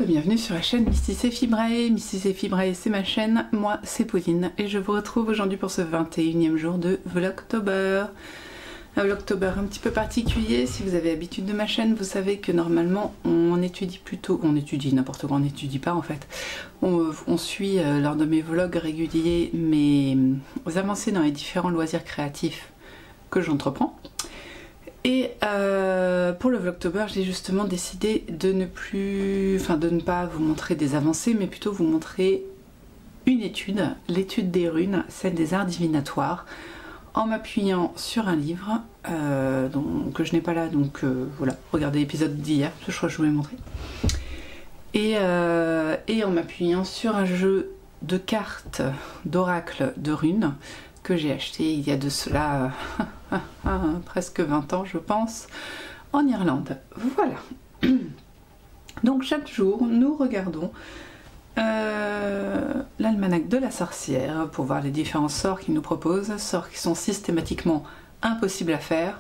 et bienvenue sur la chaîne Mystic et Fibrae. Mystic et Fibrae, c'est ma chaîne, moi c'est Pauline et je vous retrouve aujourd'hui pour ce 21e jour de Vlogtober. Un Vlogtober un petit peu particulier. Si vous avez l'habitude de ma chaîne, vous savez que normalement on étudie plutôt, on étudie n'importe quoi, on n'étudie pas en fait. On suit lors de mes vlogs réguliers mes avancées dans les différents loisirs créatifs que j'entreprends. Et pour le Vlogtober, j'ai justement décidé de ne pas vous montrer des avancées, mais plutôt vous montrer une étude, l'étude des runes, celle des arts divinatoires, en m'appuyant sur un livre que je n'ai pas là, donc voilà, regardez l'épisode d'hier, je crois que je vous l'ai montré. Et en m'appuyant sur un jeu de cartes d'oracle de runes que j'ai acheté il y a de cela presque 20 ans je pense, en Irlande. Voilà. Donc chaque jour nous regardons l'almanach de la sorcière pour voir les différents sorts qu'il nous propose, sorts qui sont systématiquement impossibles à faire.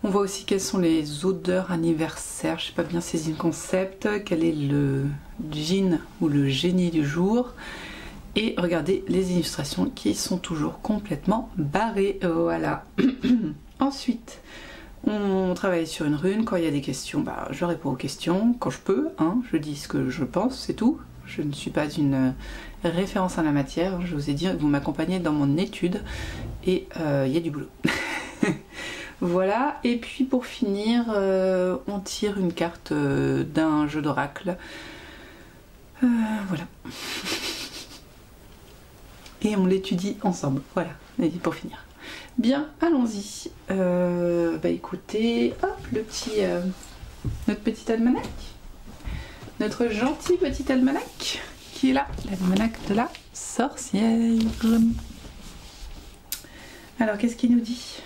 On voit aussi quelles sont les odeurs anniversaires, je n'ai pas bien saisi le concept, quel est le djinn ou le génie du jour. Et regardez les illustrations qui sont toujours complètement barrées. Voilà. Ensuite, on travaille sur une rune. Quand il y a des questions, je réponds aux questions quand je peux. Hein. Je dis ce que je pense, c'est tout. Je ne suis pas une référence en la matière. Je vous ai dit, vous m'accompagnez dans mon étude. Et il y a du boulot. Voilà. Et puis pour finir, on tire une carte d'un jeu d'oracle. Voilà. Et on l'étudie ensemble, voilà, et pour finir. Bien, allons-y. Écoutez, hop, notre petit almanach. Notre gentil petit almanach qui est là, l'almanach de la sorcière. Alors, qu'est-ce qu'il nous dit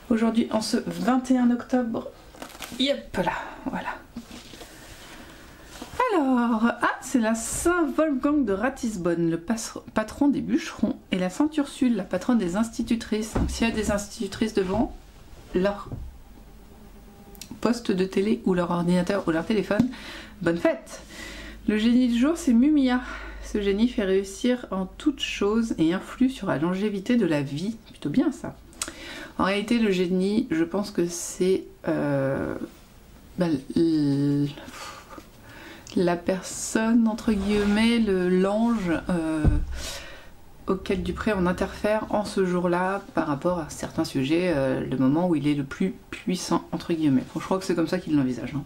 aujourd'hui, en ce 21 octobre? Yep, là, voilà. Alors, c'est la Saint-Wolfgang de Ratisbonne, le patron des bûcherons, et la Sainte-Ursule, la patronne des institutrices. Donc s'il y a des institutrices devant leur poste de télé ou leur ordinateur ou leur téléphone, bonne fête. Le génie du jour, c'est Mumia. Ce génie fait réussir en toutes choses et influe sur la longévité de la vie. Plutôt bien ça. En réalité, le génie, je pense que c'est la personne, entre guillemets, l'ange auquel Dupré on interfère en ce jour-là par rapport à certains sujets, le moment où il est le plus puissant, entre guillemets. Bon, je crois que c'est comme ça qu'il l'envisage. Hein.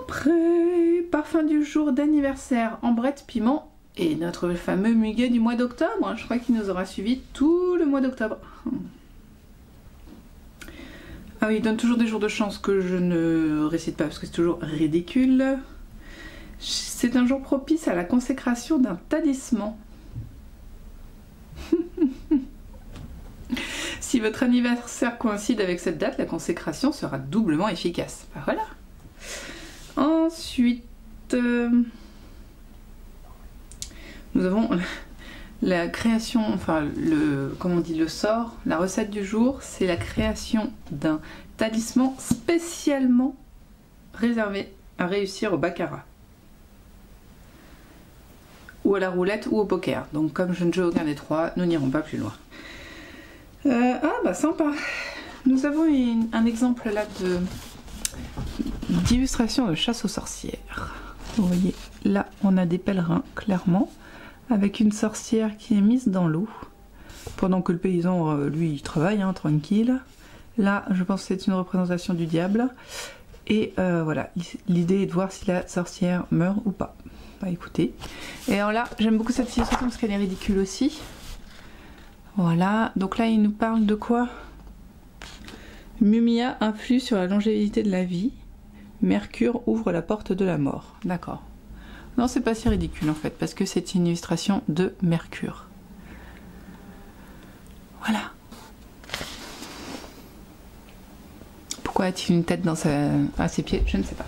Après, parfum du jour d'anniversaire, ambrette, piment, et notre fameux muguet du mois d'octobre. Je crois qu'il nous aura suivi tout le mois d'octobre. Ah oui, il donne toujours des jours de chance que je ne récite pas parce que c'est toujours ridicule. C'est un jour propice à la consécration d'un talisman. Si votre anniversaire coïncide avec cette date, la consécration sera doublement efficace. Voilà. Ensuite, nous avons la création, le sort, la recette du jour, c'est la création d'un talisman spécialement réservé à réussir au baccarat. Ou à la roulette ou au poker. Donc comme je ne joue aucun des trois, nous n'irons pas plus loin. Sympa. Nous avons un exemple là d'illustration de chasse aux sorcières. Vous voyez, là on a des pèlerins, clairement, avec une sorcière qui est mise dans l'eau, pendant que le paysan, lui, il travaille, hein, tranquille. Là, je pense que c'est une représentation du diable. Et voilà, l'idée est de voir si la sorcière meurt ou pas. Écoutez. Et alors là, j'aime beaucoup cette illustration parce qu'elle est ridicule aussi. Voilà, donc là, il nous parle de quoi? Mumia influe sur la longévité de la vie. Mercure ouvre la porte de la mort. D'accord. Non, c'est pas si ridicule en fait, parce que c'est une illustration de Mercure. Voilà. Pourquoi a-t-il une tête à ses pieds? Je ne sais pas.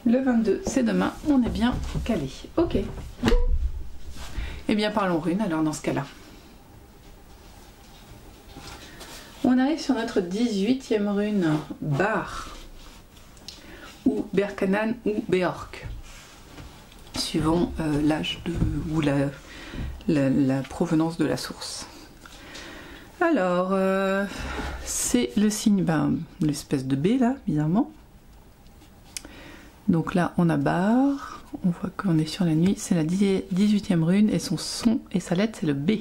Le 22, c'est demain, on est bien calé. Ok. Eh bien, parlons runes alors dans ce cas-là. On arrive sur notre 18e rune, Bar. ou Berkanan ou Beork, suivant l'âge ou la provenance de la source. Alors, c'est le signe, l'espèce de B là, bizarrement. Donc là, on a barre, on voit qu'on est sur la nuit, c'est la 18e rune et son son et sa lettre, c'est le B.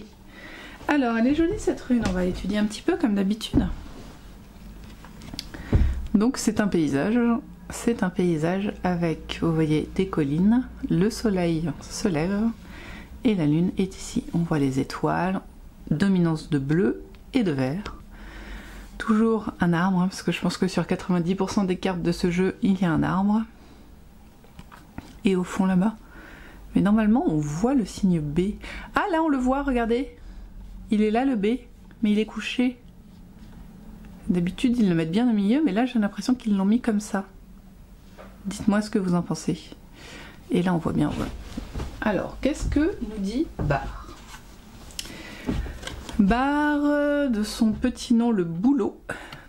Alors, elle est jolie cette rune, on va l'étudier un petit peu comme d'habitude. Donc, c'est un paysage avec, vous voyez, des collines, le soleil se lève et la lune est ici. On voit les étoiles, dominance de bleu et de vert. Toujours un arbre, hein, parce que je pense que sur 90% des cartes de ce jeu, il y a un arbre. Et au fond là-bas. Mais normalement, on voit le signe B. Ah, là, on le voit, regardez. Il est là, le B, mais il est couché. D'habitude, ils le mettent bien au milieu, mais là, j'ai l'impression qu'ils l'ont mis comme ça. Dites-moi ce que vous en pensez. Et là, on voit bien. Voilà. Alors, qu'est-ce que nous dit Barre? Barre, de son petit nom, le bouleau,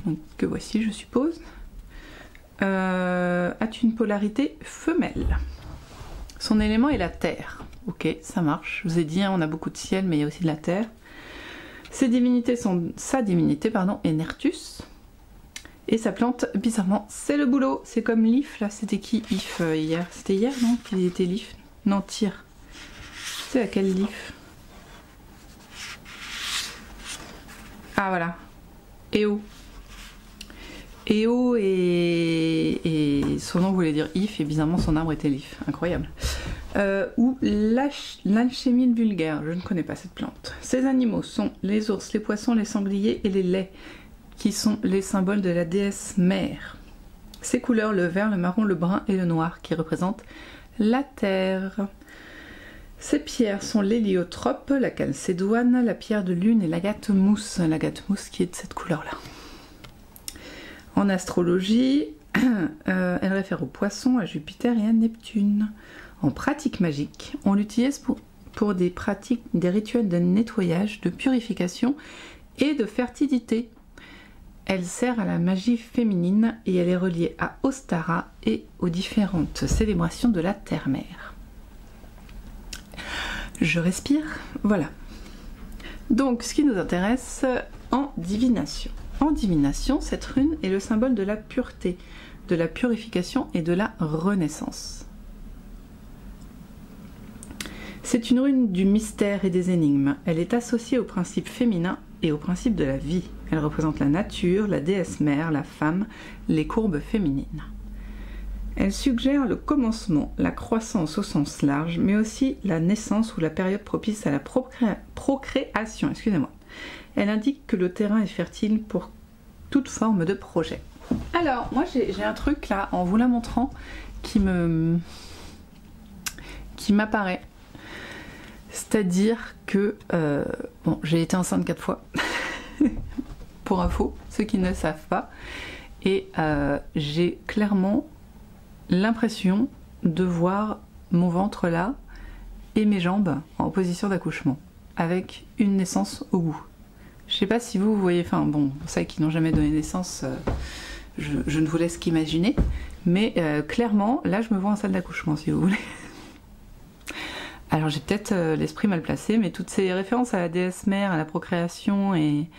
donc, que voici, je suppose, a une polarité femelle. Son élément est la terre. Ok, ça marche. Je vous ai dit, hein, on a beaucoup de ciel, mais il y a aussi de la terre. Sa divinité est Nertus. Et sa plante, bizarrement, c'est le bouleau. C'est comme l'if, là. C'était qui, if, hier? C'était hier, non? Qu'il était l'if? Non, tire. C'est laquelle l'if? Ah, voilà. Eo. Eo et son nom voulait dire if, et bizarrement, son arbre était l'if. Incroyable. Ou l'alchémine vulgaire, je ne connais pas cette plante. Ces animaux sont les ours, les poissons, les sangliers et les laits, qui sont les symboles de la déesse mère. Ces couleurs, le vert, le marron, le brun et le noir, qui représentent la terre. Ces pierres sont l'héliotrope, la calcédoine, la pierre de lune et l'agate mousse qui est de cette couleur-là. En astrologie, elle réfère aux poissons, à Jupiter et à Neptune. En pratique magique, on l'utilise pour des rituels de nettoyage, de purification et de fertilité. Elle sert à la magie féminine et elle est reliée à Ostara et aux différentes célébrations de la terre-mère. Je respire, voilà. Donc, ce qui nous intéresse en divination. En divination, cette rune est le symbole de la pureté, de la purification et de la renaissance. C'est une rune du mystère et des énigmes. Elle est associée au principe féminin et au principe de la vie. Elle représente la nature, la déesse mère, la femme, les courbes féminines. Elle suggère le commencement, la croissance au sens large, mais aussi la naissance ou la période propice à la procréation. Excusez-moi. Elle indique que le terrain est fertile pour toute forme de projet. Alors, moi j'ai un truc là, en vous la montrant, qui m'apparaît. C'est-à-dire que, bon, j'ai été enceinte 4 fois, pour info, ceux qui ne le savent pas, et j'ai clairement l'impression de voir mon ventre là et mes jambes en position d'accouchement, avec une naissance au bout. Je sais pas si vous voyez, enfin bon, pour ceux qui n'ont jamais donné naissance, je ne vous laisse qu'imaginer, mais clairement, là je me vois en salle d'accouchement si vous voulez. Alors j'ai peut-être l'esprit mal placé, mais toutes ces références à la déesse mère, à la procréation et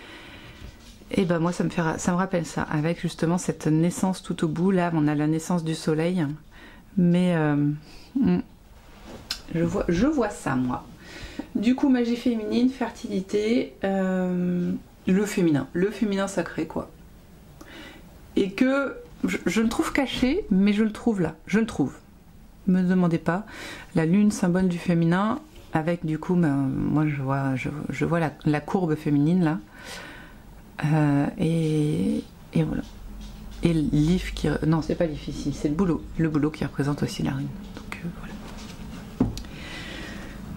ben moi ça me rappelle ça, avec justement cette naissance tout au bout. Là on a la naissance du soleil, mais je vois ça moi. Du coup magie féminine, fertilité, le féminin sacré quoi. Et que je le trouve caché, mais je le trouve là, je le trouve. Me demandez pas, la lune symbole du féminin, avec du coup moi je vois la courbe féminine là, et voilà, et l'if qui, non c'est pas l'if ici, c'est le boulot qui représente aussi la rune. Donc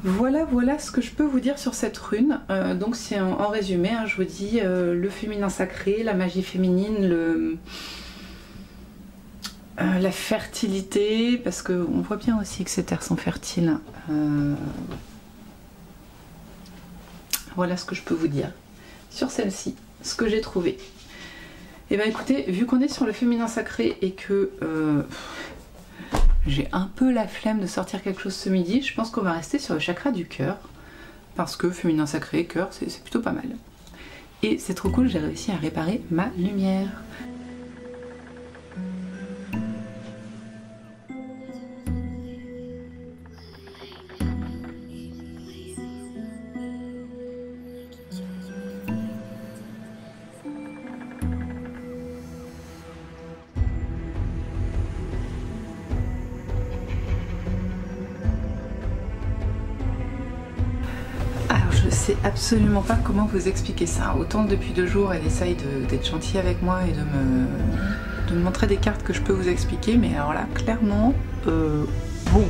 voilà ce que je peux vous dire sur cette rune. Donc c'est en résumé, hein, je vous dis le féminin sacré, la magie féminine, la fertilité, parce qu'on voit bien aussi que ces terres sont fertiles. Voilà ce que je peux vous dire sur celle-ci, ce que j'ai trouvé. Et ben écoutez, vu qu'on est sur le féminin sacré et que j'ai un peu la flemme de sortir quelque chose ce midi, je pense qu'on va rester sur le chakra du cœur. Parce que féminin sacré, cœur, c'est plutôt pas mal. Et c'est trop cool, j'ai réussi à réparer ma lumière. Je sais absolument pas comment vous expliquer ça. Autant depuis 2 jours elle essaye d'être gentille avec moi et de me montrer des cartes que je peux vous expliquer, mais alors là clairement bon.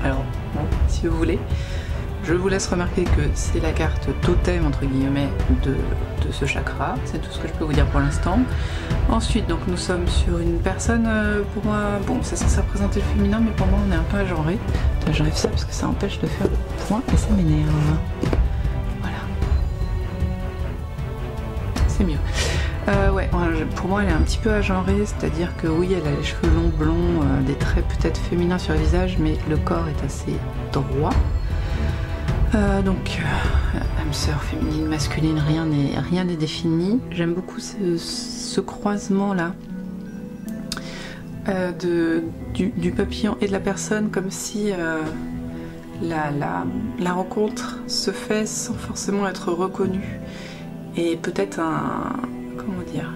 Alors bon, si vous voulez, je vous laisse remarquer que c'est la carte totem entre guillemets de ce chakra, c'est tout ce que je peux vous dire pour l'instant. Ensuite donc nous sommes sur une personne, pour moi, bon c'est censé représenter le féminin mais pour moi on est un peu agenré. J'enlève ça parce que ça empêche de faire le point et ça m'énerve. Voilà. C'est mieux. Ouais, pour moi elle est un petit peu agenrée, c'est-à-dire que oui elle a les cheveux longs blonds, des traits peut-être féminins sur le visage, mais le corps est assez droit. Donc âme sœur féminine, masculine, rien n'est défini. J'aime beaucoup ce croisement là du papillon et de la personne, comme si la rencontre se fait sans forcément être reconnue, et peut-être comment dire,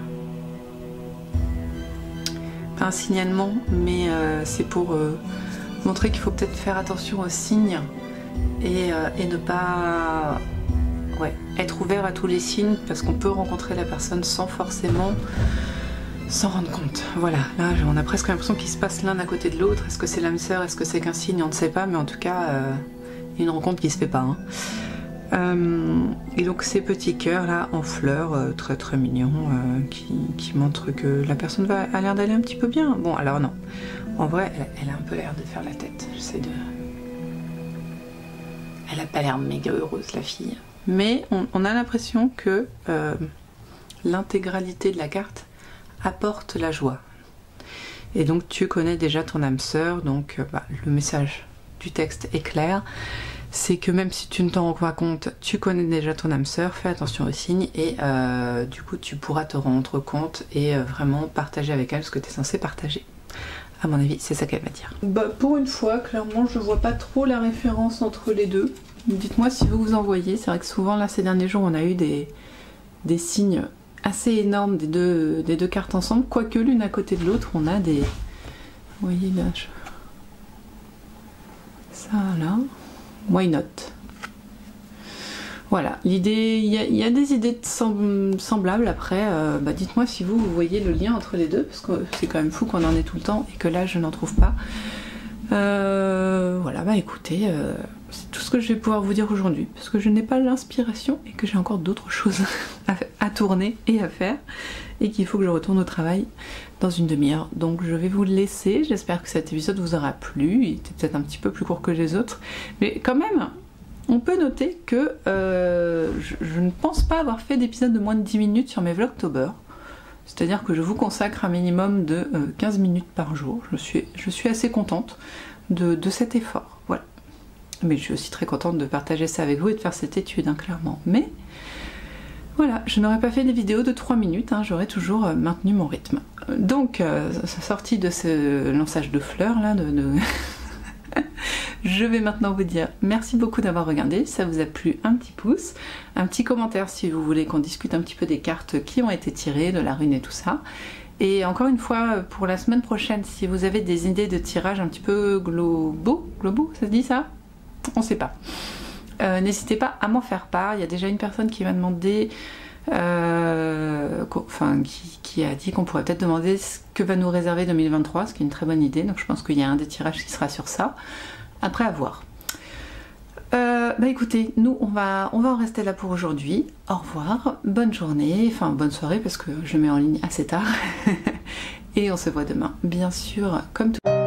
pas un signalement, mais c'est pour montrer qu'il faut peut-être faire attention aux signes et ne pas être ouvert à tous les signes, parce qu'on peut rencontrer la personne sans forcément s'en rendre compte. Voilà, là on a presque l'impression qu'ils se passent l'un à côté de l'autre. Est-ce que c'est l'âme sœur, est-ce que c'est qu'un signe, on ne sait pas, mais en tout cas il y a une rencontre qui se fait pas, hein. Et donc ces petits cœurs là en fleurs, très très mignons, qui montrent que la personne a l'air d'aller un petit peu bien. Bon alors non, en vrai elle a un peu l'air de faire la tête, j'essaie de... Elle a pas l'air méga heureuse la fille, mais on a l'impression que l'intégralité de la carte apporte la joie. Et donc tu connais déjà ton âme sœur, donc le message du texte est clair, c'est que même si tu ne t'en rends pas compte, tu connais déjà ton âme sœur, fais attention aux signes, et du coup tu pourras te rendre compte et vraiment partager avec elle ce que tu es censé partager. À mon avis, c'est ça qu'elle va dire. Pour une fois, clairement, je vois pas trop la référence entre les deux. Dites-moi si vous vous en voyez. C'est vrai que souvent, là, ces derniers jours, on a eu des signes assez énormes des deux cartes ensemble. Quoique l'une à côté de l'autre, on a des... Vous voyez là, ça là, why not? Voilà, l'idée, il y a des idées semblables. Après, dites-moi si vous voyez le lien entre les deux, parce que c'est quand même fou qu'on en ait tout le temps et que là je n'en trouve pas. Voilà, écoutez, c'est tout ce que je vais pouvoir vous dire aujourd'hui, parce que je n'ai pas l'inspiration et que j'ai encore d'autres choses à tourner et à faire, et qu'il faut que je retourne au travail dans une demi-heure. Donc je vais vous le laisser, j'espère que cet épisode vous aura plu. Il était peut-être un petit peu plus court que les autres, mais quand même... On peut noter que je ne pense pas avoir fait d'épisode de moins de 10 minutes sur mes Vlogtober. C'est-à-dire que je vous consacre un minimum de 15 minutes par jour. Je suis assez contente de cet effort. Voilà. Mais je suis aussi très contente de partager ça avec vous et de faire cette étude, hein, clairement. Mais voilà, je n'aurais pas fait des vidéos de 3 minutes, hein, j'aurais toujours maintenu mon rythme. Donc, sortie de ce lançage de fleurs là, je vais maintenant vous dire merci beaucoup d'avoir regardé. Si ça vous a plu, un petit pouce, un petit commentaire si vous voulez qu'on discute un petit peu des cartes qui ont été tirées, de la rune et tout ça. Et encore une fois, pour la semaine prochaine, si vous avez des idées de tirage un petit peu globaux, ça se dit ça? On sait pas. N'hésitez pas à m'en faire part. Il y a déjà une personne qui m'a demandé, qui a dit qu'on pourrait peut-être demander ce que va nous réserver 2023, ce qui est une très bonne idée. Donc je pense qu'il y a un des tirages qui sera sur ça. Après, à voir. Écoutez, nous on va en rester là pour aujourd'hui. Au revoir, bonne journée, enfin bonne soirée parce que je mets en ligne assez tard. Et on se voit demain, bien sûr, comme tout.